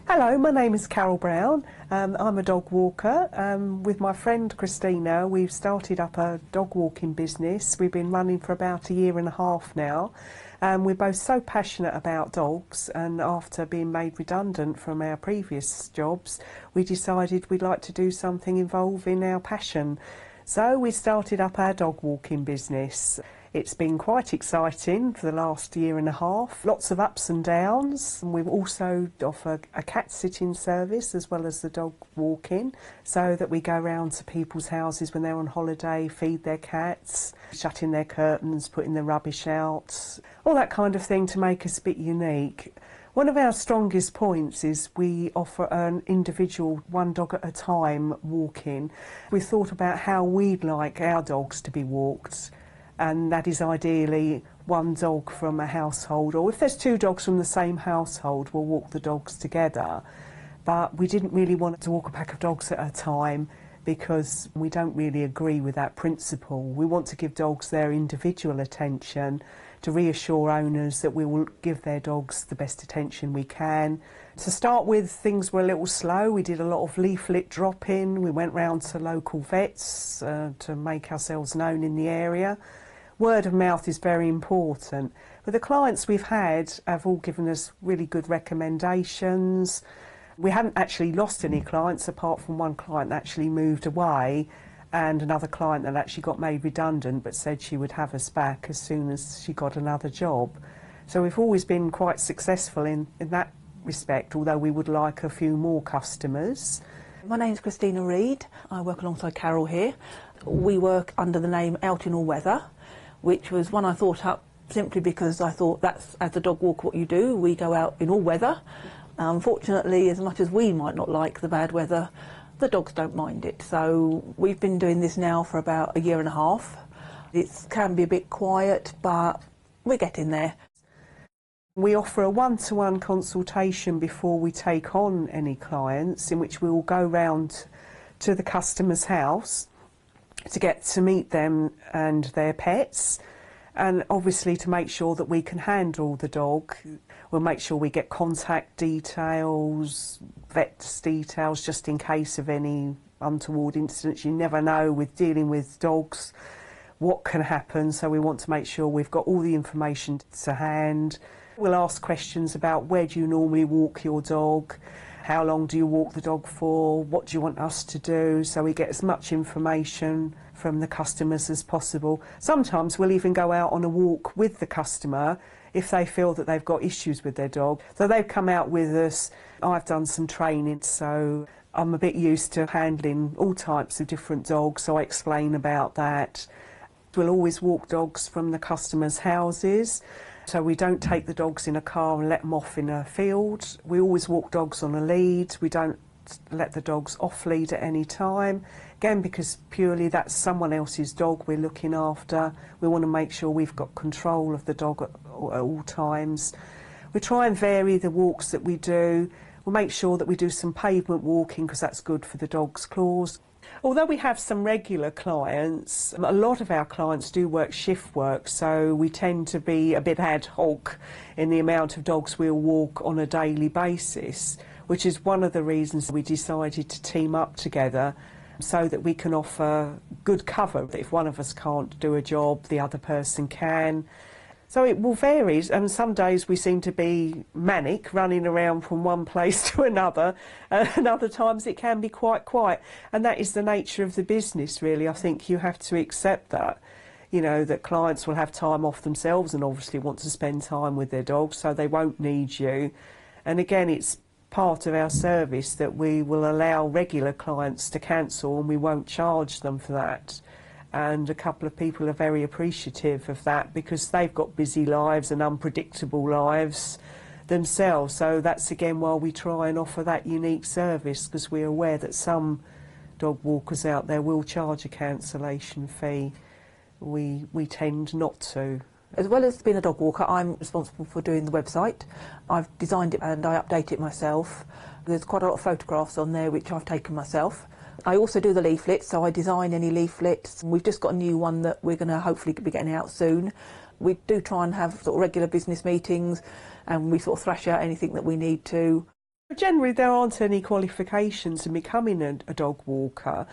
Hello, my name is Carol Brown. I'm a dog walker. With my friend Christina, we've started up a dog walking business. We've been running for about a year and a half now. We're both so passionate about dogs, and after being made redundant from our previous jobs, we decided we'd like to do something involving our passion. So we started up our dog walking business. It's been quite exciting for the last year and a half. Lots of ups and downs. We also offer a cat sitting service as well as the dog walking, so that we go round to people's houses when they're on holiday, feed their cats, shutting their curtains, putting the rubbish out, all that kind of thing to make us a bit unique. One of our strongest points is we offer an individual, one dog at a time walking. We thought about how we'd like our dogs to be walked, and that is ideally one dog from a household, or if there's two dogs from the same household, we'll walk the dogs together. But we didn't really want to walk a pack of dogs at a time because we don't really agree with that principle. We want to give dogs their individual attention, to reassure owners that we will give their dogs the best attention we can. To start with, things were a little slow. We did a lot of leaflet dropping. We went round to local vets to make ourselves known in the area. Word of mouth is very important. But the clients we've had have all given us really good recommendations. We haven't actually lost any clients apart from one client that actually moved away, and another client that actually got made redundant but said she would have us back as soon as she got another job. So we've always been quite successful in that respect, although we would like a few more customers. My name's Christina Reid. I work alongside Carol here. We work under the name Out in All Weather, which was one I thought up simply because I thought that's, as a dog walker, what you do. We go out in all weather. Unfortunately, as much as we might not like the bad weather, the dogs don't mind it. So we've been doing this now for about a year and a half. It can be a bit quiet, but we're getting there. We offer a one-to-one consultation before we take on any clients, in which we will go round to the customer's house to get to meet them and their pets, and obviously to make sure that we can handle the dog. We'll make sure we get contact details, vet's details, just in case of any untoward incidents. You never know with dealing with dogs what can happen, so we want to make sure we've got all the information to hand. We'll ask questions about where do you normally walk your dog, how long do you walk the dog for, what do you want us to do, so we get as much information from the customers as possible. Sometimes we'll even go out on a walk with the customer if they feel that they've got issues with their dog. So they've come out with us. I've done some training, so I'm a bit used to handling all types of different dogs, so I explain about that. We'll always walk dogs from the customers' houses. So we don't take the dogs in a car and let them off in a field. We always walk dogs on a lead. We don't let the dogs off lead at any time. Again, because purely that's someone else's dog we're looking after. We want to make sure we've got control of the dog at all times. We try and vary the walks that we do. We'll make sure that we do some pavement walking because that's good for the dog's claws. Although we have some regular clients, a lot of our clients do work shift work, so we tend to be a bit ad hoc in the amount of dogs we'll walk on a daily basis, which is one of the reasons we decided to team up together so that we can offer good cover. If one of us can't do a job, the other person can. So it will vary, and some days we seem to be manic, running around from one place to another, and other times it can be quite quiet. And that is the nature of the business, really. I think you have to accept that, you know, that clients will have time off themselves and obviously want to spend time with their dogs, so they won't need you. And again, it's part of our service that we will allow regular clients to cancel and we won't charge them for that. And a couple of people are very appreciative of that because they've got busy lives and unpredictable lives themselves. So that's again why we try and offer that unique service, because we're aware that some dog walkers out there will charge a cancellation fee. We tend not to. As well as being a dog walker, I'm responsible for doing the website. I've designed it and I update it myself. There's quite a lot of photographs on there which I've taken myself. I also do the leaflets, so I design any leaflets. We've just got a new one that we're going to hopefully be getting out soon. We do try and have sort of regular business meetings, and we sort of thrash out anything that we need to. Generally, there aren't any qualifications in becoming a dog walker,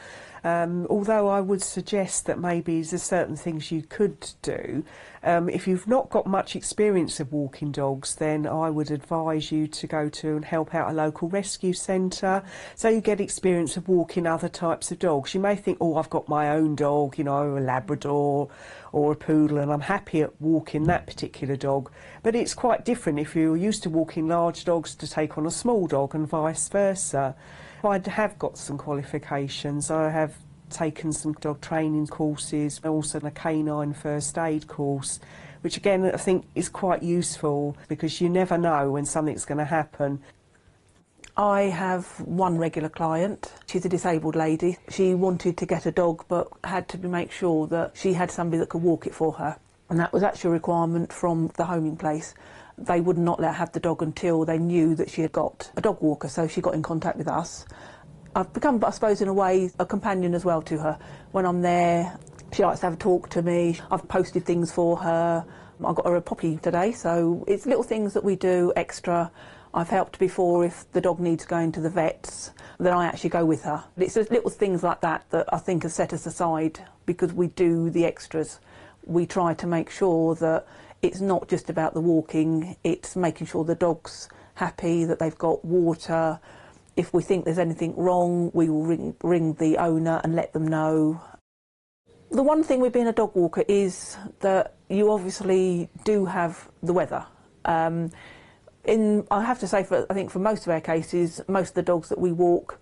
although I would suggest that maybe there's certain things you could do. If you've not got much experience of walking dogs, then I would advise you to go to and help out a local rescue centre, so you get experience of walking other types of dogs. You may think, oh, I've got my own dog, you know, a Labrador or a poodle, and I'm happy at walking that particular dog. But it's quite different if you're used to walking large dogs to take on a small dog and vice versa. I have got some qualifications. I have taken some dog training courses, also a canine first aid course, which again I think is quite useful because you never know when something's going to happen. I have one regular client. She's a disabled lady. She wanted to get a dog but had to make sure that she had somebody that could walk it for her. And that was actually a requirement from the homing place. They would not let her have the dog until they knew that she had got a dog walker, so she got in contact with us. I've become, I suppose, in a way, a companion as well to her. When I'm there, she likes to have a talk to me. I've posted things for her. I got her a puppy today, so it's little things that we do extra. I've helped before if the dog needs going to the vets, then I actually go with her. It's just little things like that that I think have set us aside because we do the extras. We try to make sure that it's not just about the walking, it's making sure the dog's happy, that they've got water. If we think there's anything wrong, we will ring the owner and let them know. The one thing with being a dog walker is that you obviously do have the weather. I have to say, I think for most of our cases, most of the dogs that we walk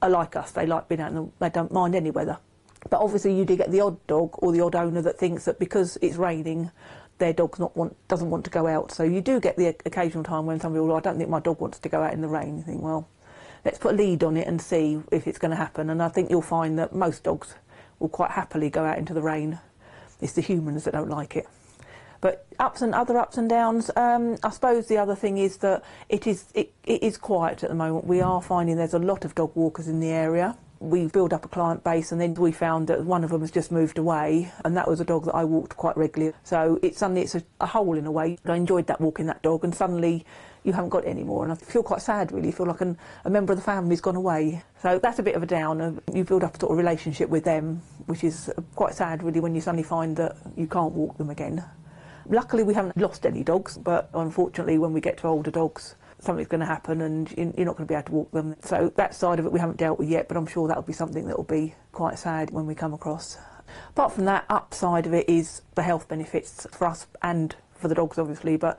are like us. They like being out, they don't mind any weather. But obviously you do get the odd dog or the odd owner that thinks that because it's raining, their dog doesn't want to go out. So you do get the occasional time when somebody will, I don't think my dog wants to go out in the rain. You think, well, let's put a lead on it and see if it's going to happen. And I think you'll find that most dogs will quite happily go out into the rain. It's the humans that don't like it. But other ups and downs, I suppose the other thing is that it is quiet at the moment. We are finding there's a lot of dog walkers in the area. We build up a client base and then we found that one of them has just moved away, and that was a dog that I walked quite regularly. So it's a hole in a way. I enjoyed that walking that dog, and suddenly you haven't got it anymore, and I feel quite sad really. I feel like a member of the family's gone away. So that's a bit of a down. You build up a sort of relationship with them, which is quite sad really when you suddenly find that you can't walk them again. Luckily we haven't lost any dogs, but unfortunately when we get to older dogs, something's going to happen and you're not going to be able to walk them. So that side of it we haven't dealt with yet, but I'm sure that'll be something that'll be quite sad when we come across. Apart from that, upside of it is the health benefits for us and for the dogs obviously, but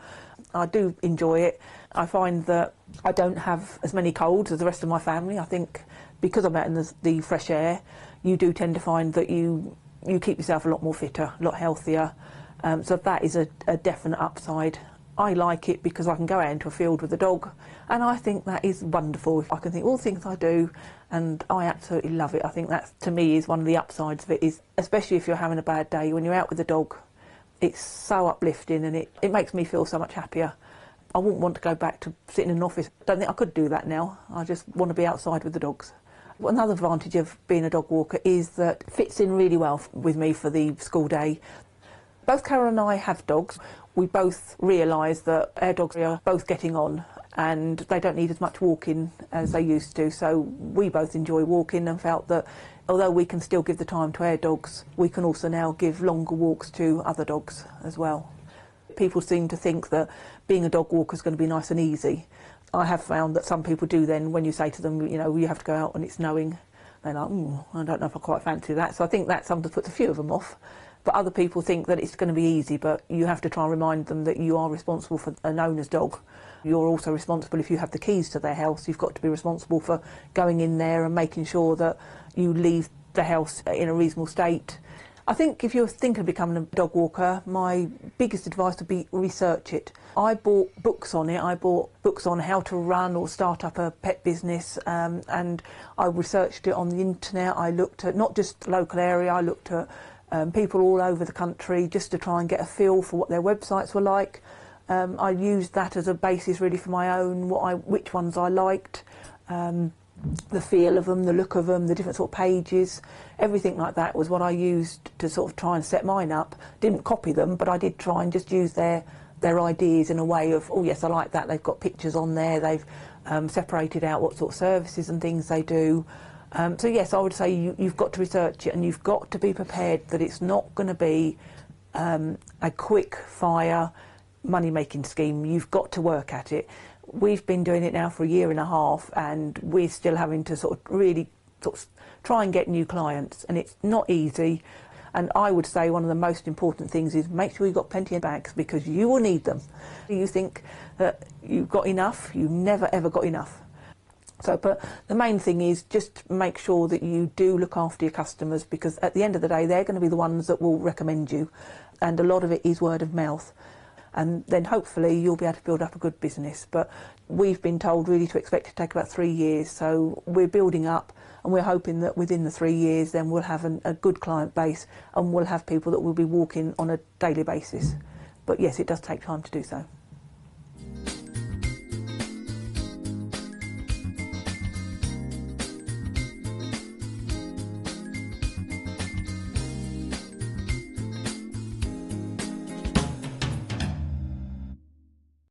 I do enjoy it. I find that I don't have as many colds as the rest of my family. I think because I'm out in the fresh air, you do tend to find that you keep yourself a lot more fitter, a lot healthier. So that is a definite upside. I like it because I can go out into a field with a dog, and I think that is wonderful. I can think all the things I do, and I absolutely love it. I think that, to me, is one of the upsides of it, is especially if you're having a bad day, when you're out with the dog, it's so uplifting and it makes me feel so much happier. I wouldn't want to go back to sitting in an office. I don't think I could do that now. I just want to be outside with the dogs. Another advantage of being a dog walker is that it fits in really well with me for the school day. Both Carol and I have dogs. We both realise that our dogs are both getting on and they don't need as much walking as they used to, so we both enjoy walking and felt that although we can still give the time to our dogs, we can also now give longer walks to other dogs as well. People seem to think that being a dog walker is going to be nice and easy. I have found that some people do then, when you say to them, you know, you have to go out and it's snowing, they're like, I don't know if I quite fancy that. So I think that sometimes puts a few of them off. But other people think that it's going to be easy, but you have to try and remind them that you are responsible for an owner's dog. You're also responsible, if you have the keys to their house, you've got to be responsible for going in there and making sure that you leave the house in a reasonable state. I think if you're thinking of becoming a dog walker, my biggest advice would be research it. I bought books on it. I bought books on how to run or start up a pet business, and I researched it on the internet. I looked at not just the local area, I looked at people all over the country just to try and get a feel for what their websites were like. I used that as a basis really for my own, which ones I liked, the feel of them, the look of them, the different sort of pages, everything like that was what I used to sort of try and set mine up. Didn't copy them, but I did try and just use their ideas in a way of, oh yes, I like that, they've got pictures on there, they've separated out what sort of services and things they do. So yes, I would say you've got to research it, and you've got to be prepared that it's not going to be a quick fire money making scheme. You've got to work at it. We've been doing it now for 1.5 years, and we're still having to sort of really try and get new clients, and it's not easy. And I would say one of the most important things is make sure you've got plenty of bags, because you will need them. You think that you've got enough, you never ever got enough. So, but the main thing is just make sure that you do look after your customers, because at the end of the day, they're going to be the ones that will recommend you. And a lot of it is word of mouth. And then hopefully you'll be able to build up a good business. But we've been told really to expect it to take about 3 years. So we're building up, and we're hoping that within the 3 years then we'll have a good client base, and we'll have people that will be walking on a daily basis. But yes, it does take time to do so.